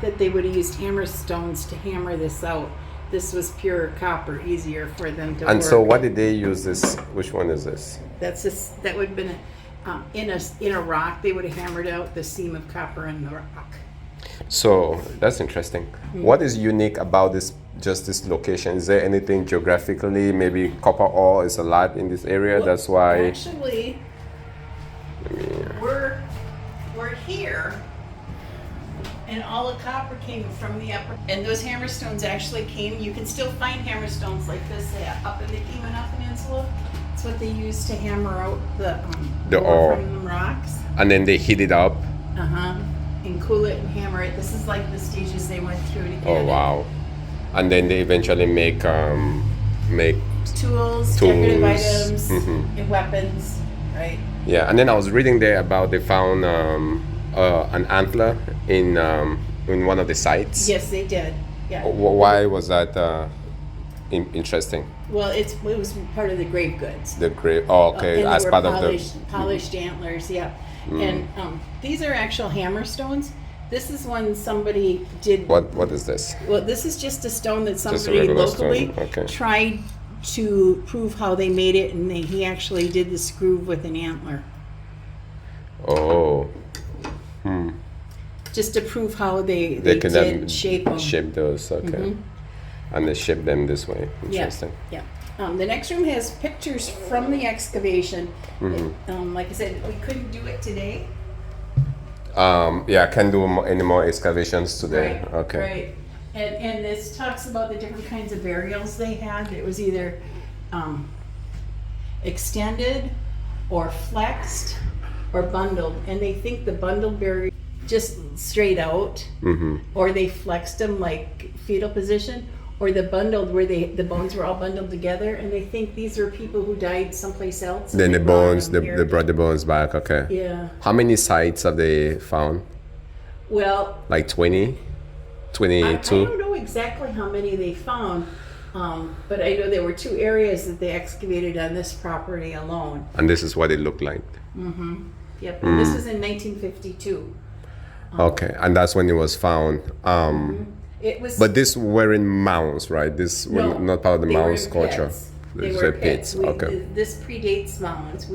that they would have used hammer stones to hammer this out. This was pure copper, easier for them to work. And so what did they use this? Which one is this? That would have been in a rock. They would have hammered out the seam of copper in the rock. So that's interesting. What is unique about this location? Is there anything geographically? Maybe copper ore is a lot in this area. Well, that's why. Actually, we're here, and all the copper came from the upper. And those hammerstones actually came. You can still find hammerstones like this up in the Keweenaw Peninsula. It's what they use to hammer out the ore from the rocks. And then they heat it up. And cool it and hammer it. This is like the stages they went through to get Oh wow! And then they eventually make tools, decorative items, and weapons, right? Yeah, and then I was reading there about they found an antler in one of the sites. Yes, they did. Yeah. Why was that interesting? Well, it was part of the grave goods. The grave. Oh, okay. And As they were part polished antlers. Yeah. And these are actual hammerstones. This is one somebody did. What is this? Well, this is just a stone that somebody locally tried to prove how they made it, and he actually did this groove with an antler. Oh. Just to prove how they did shape them. Shape those, okay. And they shape them this way. Interesting. Yeah. The next room has pictures from the excavation. Like I said, we couldn't do it today. Can't do any more excavations today. Right, okay. Right. And this talks about the different kinds of burials they had. It was either extended or flexed or bundled. And they think the bundled burial just straight out, or they flexed them like fetal position, or the bundled where the bones were all bundled together, and they think these are people who died someplace else. Then the bones, they brought the bones back. Okay. Yeah. How many sites have they found? Well, like 20, 22. I don't know exactly how many they found, but I know there were 2 areas that they excavated on this property alone. And this is what it looked like. Yep. And this was in 1952. Okay, and that's when it was found. It was. But this were in mounds, right? This were not part of the mounds culture. They were pits. Okay. This predates mounds.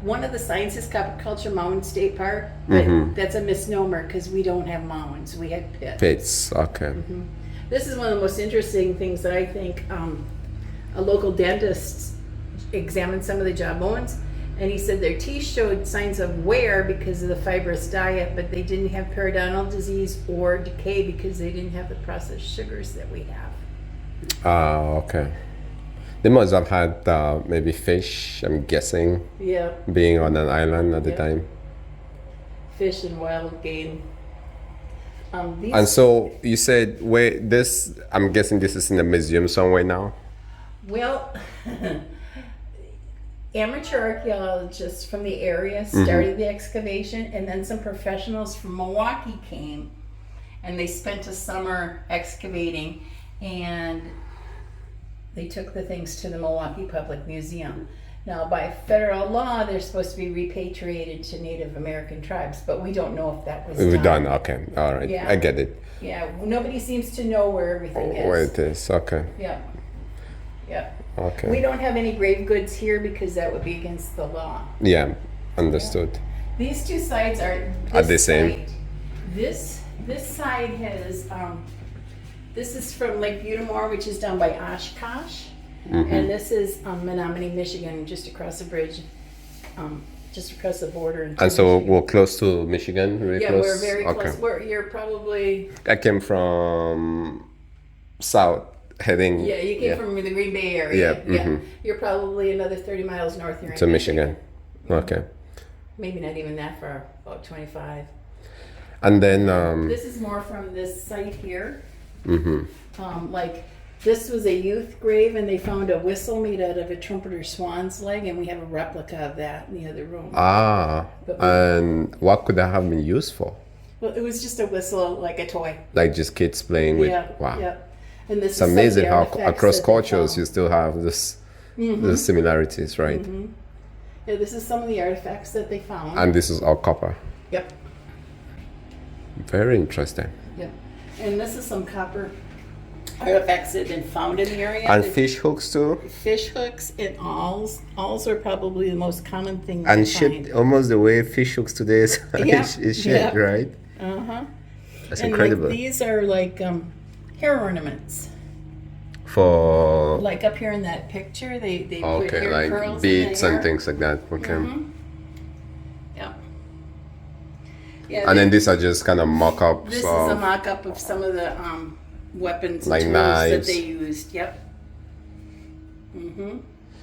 One of the signs is Culture Mound State Park, but that's a misnomer because we don't have mounds. We had pits. Pits. Okay. This is one of the most interesting things that I think. A local dentist examined some of the jaw bones, and he said their teeth showed signs of wear because of the fibrous diet, but they didn't have periodontal disease or decay because they didn't have the processed sugars that we have. Okay. They must have had maybe fish, I'm guessing. Yeah. Being on an island at the time. Fish and wild game. And so you said, I'm guessing this is in a museum somewhere now? Well, amateur archaeologists from the area started the excavation, and then some professionals from Milwaukee came, and they spent a summer excavating, and they took the things to the Milwaukee Public Museum. Now, by federal law, they're supposed to be repatriated to Native American tribes, but we don't know if that was done. Okay, all right, Yeah. I get it. Yeah, nobody seems to know where everything is. Where it is, okay. Yeah. Okay. We don't have any grave goods here because that would be against the law. Yeah, understood. Yeah. These 2 sides are the same. This side has this is from Lake Butamore, which is down by Oshkosh, and this is Menominee, Michigan, just across the bridge, just across the border. And so we're close to Michigan, really close? Yeah, we're very close. You're probably. I came from south. Heading. Yeah, you came from the Green Bay area. Yeah. You're probably another 30 miles north. You're to Michigan. Okay. Maybe not even that far, about 25. And then. This is more from this site here. Like this was a youth grave, and they found a whistle made out of a trumpeter swan's leg, and we have a replica of that in the other room. And what could that have been used for? Well, it was just a whistle, like a toy. Like just kids playing with. Wow. Yeah. And this it's amazing how across cultures you still have this the similarities, right? Yeah, this is some of the artifacts that they found. And this is all copper. Yep. Very interesting. Yep. And this is some copper artifacts that have been found in the area. And fish hooks too. Fish hooks and awls. Awls are probably the most common thing. And to shaped find. almost the way fish hooks today is, Yeah, is shaped, yeah. right? Uh-huh. That's And incredible. like, these are like hair ornaments. For Like up here in that picture, they put okay, hair like curls beads in the and hair. things like that. Okay. Yeah. Yeah. And then these are just kind of mock-ups This is a of mock-up of some of the weapons and Like tools knives. that they used. Yep.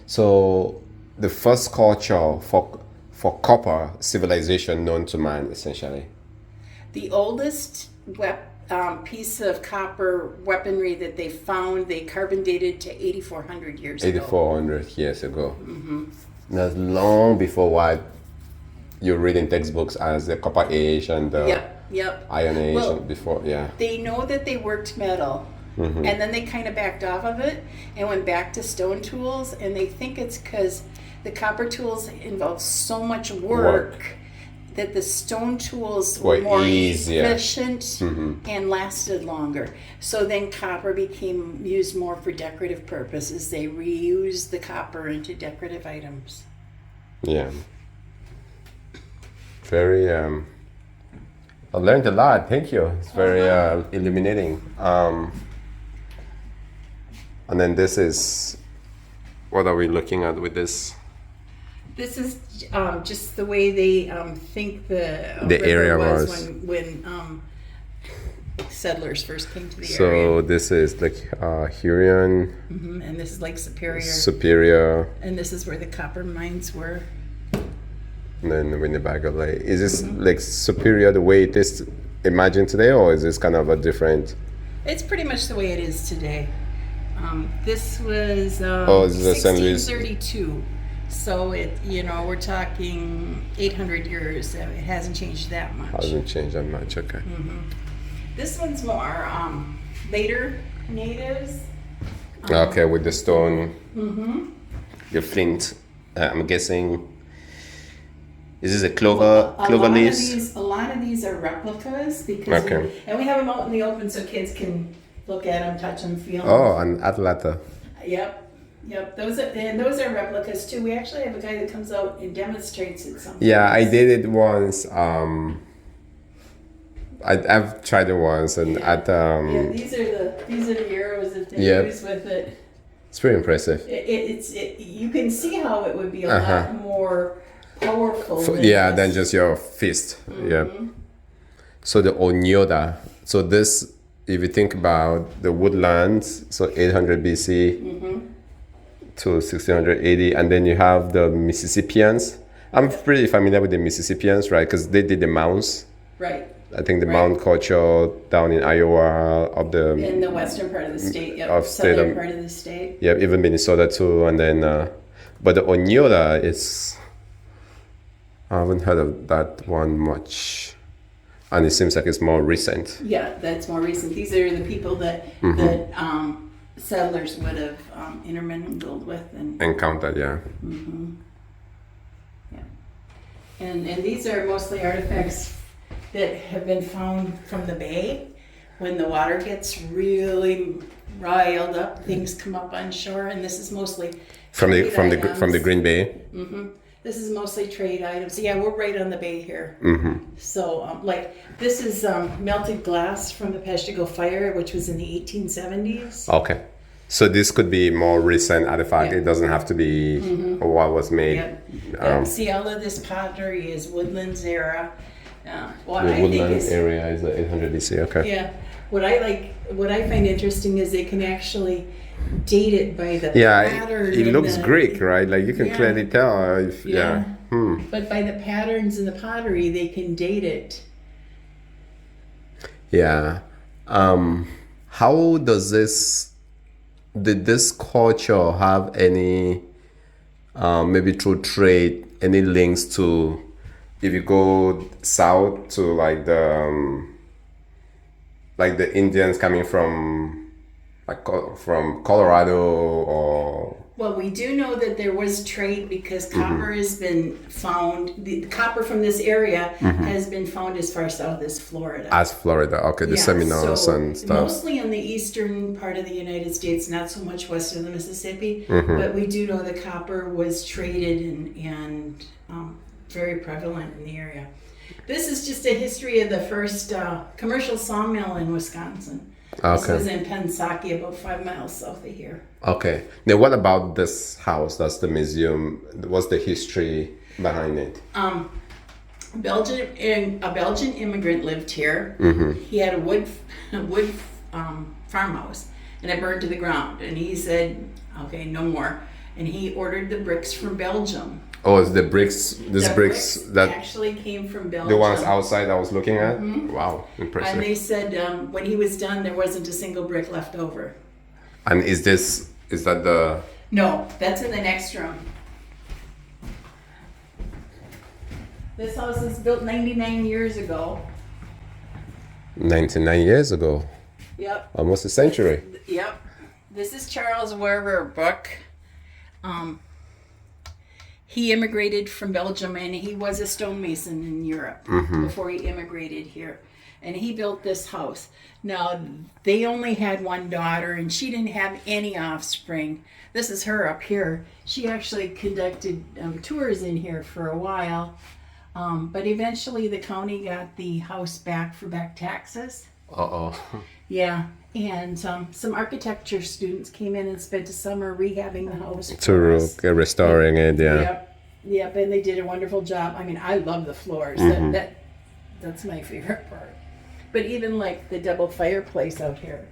so the first culture for copper civilization known to man, essentially. The oldest piece of copper weaponry that they found, they carbon dated to 8,400 years ago. 8,400 years ago. That's long before what you read in textbooks as the Copper Age and the Yep. Iron Age Well, and before, yeah. They know that they worked metal, and then they kind of backed off of it and went back to stone tools, and they think it's because the copper tools involve so much work that the stone tools were Were more easier. efficient and lasted longer. So then copper became used more for decorative purposes. They reused the copper into decorative items. Yeah. Very, I learned a lot. Thank you. It's very illuminating. And then this is, what are we looking at with this? This is just the way they think the river area was. when settlers first came to the area. So this is like Hurrian, And this is Lake Superior. Superior, And this is where the copper mines were. and then Winnebago Lake. Is this like Superior the way it is imagined today, or is this kind of a different? It's pretty much the way it is today. This was This is a St. Louis. 1632. So we're talking 800 years. It hasn't changed that much. Hasn't changed that much. Okay. This one's more later natives. Okay, with the stone, the flint. I'm guessing. Is this a clover leaves? A lot of these are replicas because and we have them out in the open so kids can look at them, touch them, feel them. Oh, and Atlanta. Yep. Those are replicas too. We actually have a guy that comes out and demonstrates it sometimes. Yeah, I did it once. I've tried it once, and at these are the arrows that they use with it. it's pretty impressive. You can see how it would be a lot more powerful. Than just your fist. Yeah. So the Onyoda. So this, if you think about the woodlands, so 800 BC to 1680, and then you have the Mississippians. I'm pretty familiar with the Mississippians, right? Because they did the Mounds. Right. I think the Mound culture down in Iowa, In the western part of the state, southern part of the state. Yeah, even Minnesota too, and then but the Onyoda is, I haven't heard of that one much, and it seems like it's more recent. Yeah, that's more recent. These are the people that settlers would have intermingled with and Encountered, yeah. And these are mostly artifacts that have been found from the bay. When the water gets really riled up, things come up on shore, and this is mostly From the items. Green Bay. This is mostly trade items. Yeah, we're right on the bay here. So, this is melted glass from the Peshtigo fire, which was in the 1870s. Okay, so this could be more recent artifact. Yeah. It doesn't have to be what was made. See, all of this pottery is Woodlands era. What The I think woodland is, area is the 800 BC. Okay. yeah, what I find interesting is they can actually date it by the Yeah, pattern. it in looks the- Greek, right? Like you can clearly tell. If, But by the patterns in the pottery, they can date it. Yeah. How does did this culture have any, maybe through trade, any links to, if you go south to like the Indians coming from from Colorado or Well, we do know that there was trade because copper has been found, the copper from this area has been found as far south as Florida. As Florida, okay, the Seminoles so and stuff. Mostly in the eastern part of the United States, not so much west of the Mississippi, but we do know that copper was traded and very prevalent in the area. This is just a history of the first commercial sawmill in Wisconsin. This was in Pensacola, about 5 miles south of here. Okay. Now, what about this house? That's the museum. What's the history behind it? A Belgian immigrant lived here. He had a wood farmhouse, and it burned to the ground. And he said, "Okay, no more." And he ordered the bricks from Belgium. Oh, it's the bricks. These The bricks that actually came from Belgium. the ones outside I was looking at. Wow, impressive. And they said when he was done, there wasn't a single brick left over. And is that the? No, that's in the next room. This house was built 99 years ago. 99 years ago. Yep. Almost a century. Yep. This is Charles Werver Book. He immigrated from Belgium, and he was a stonemason in Europe before he immigrated here. And he built this house. Now, they only had one daughter, and she didn't have any offspring. This is her up here. She actually conducted tours in here for a while. But eventually, the county got the house back for back taxes. Yeah, and some architecture students came in and spent a summer rehabbing the house. Restoring it, yeah. Yep, and they did a wonderful job. I mean, I love the floors. That's my favorite part. But even like the double fireplace out here,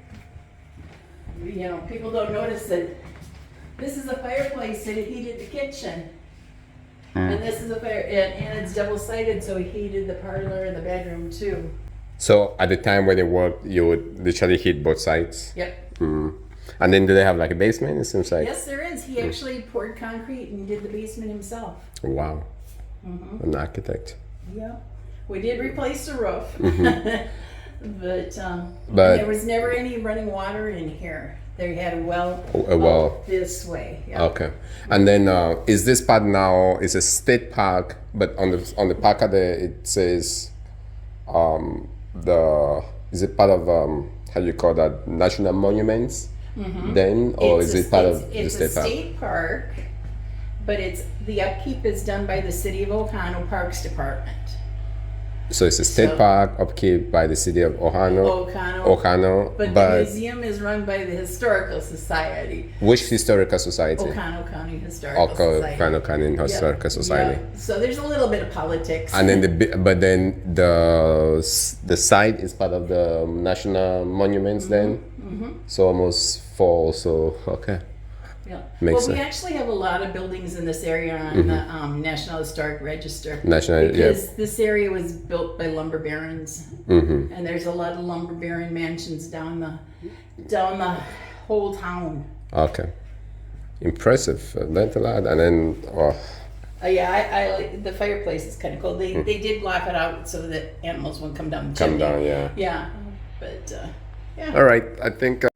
you know, people don't notice that this is a fireplace that heated the kitchen. And this is a fire, and it's double-sided, so it heated the parlor and the bedroom too. So at the time when it worked, you would literally heat both sides? Yep. And then do they have like a basement? It seems like. Yes, there is. He actually poured concrete and did the basement himself. Wow. An architect. Yeah. We did replace the roof. But there was never any running water in here. They had a well this way. Yeah. Okay. And then is this part now is a state park, but on the plaque there it says is it part of how do you call that, national monuments then, or is it part of the state park? It's a state park, but the upkeep is done by the City of Ohio Parks Department. So it's a state park upkeep by the city of Ohio. But the museum is run by the Historical Society. Which historical society? Oconto County Historical Society. Oconto County Historical Society. Yeah. So there's a little bit of politics. And then the site is part of the national monuments then. So almost fall. So okay. Yeah. Makes we actually have a lot of buildings in this area on the National Historic Register. Because this area was built by lumber barons, and there's a lot of lumber baron mansions down the whole town. Okay, impressive. That's a lot. And then, I like the fireplace is kind of cool. They did block it out so that animals wouldn't come down the chimney. yeah. Yeah, but yeah. All right, I think.